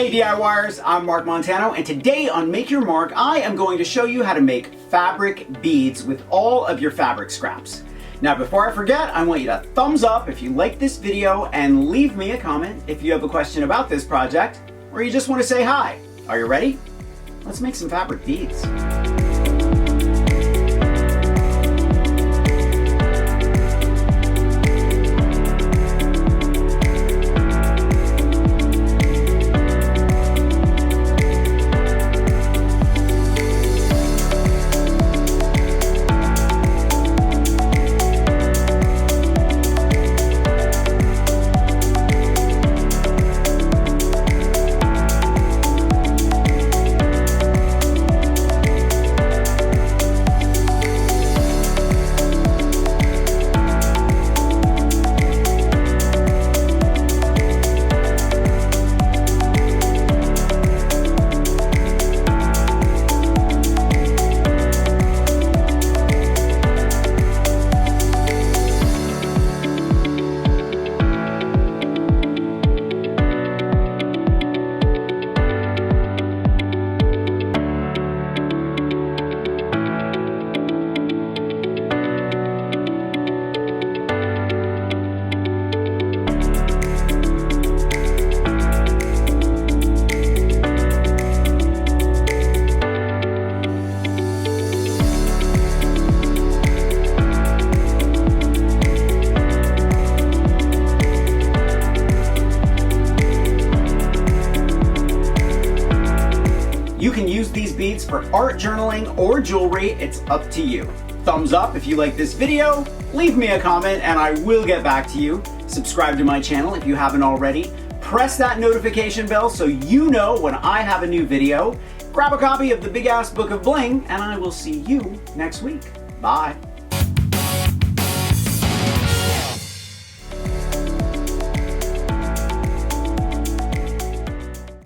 Hey DIYers, I'm Mark Montano, and today on Make Your Mark, I am going to show you how to make fabric beads with all of your fabric scraps. Now before I forget, I want you to thumbs up if you like this video and leave me a comment if you have a question about this project or you just want to say hi. Are you ready? Let's make some fabric beads. You can use these beads for art journaling or jewelry, it's up to you. Thumbs up if you like this video, leave me a comment and I will get back to you. Subscribe to my channel if you haven't already. Press that notification bell so you know when I have a new video. Grab a copy of the Big Ass Book of Bling and I will see you next week. Bye.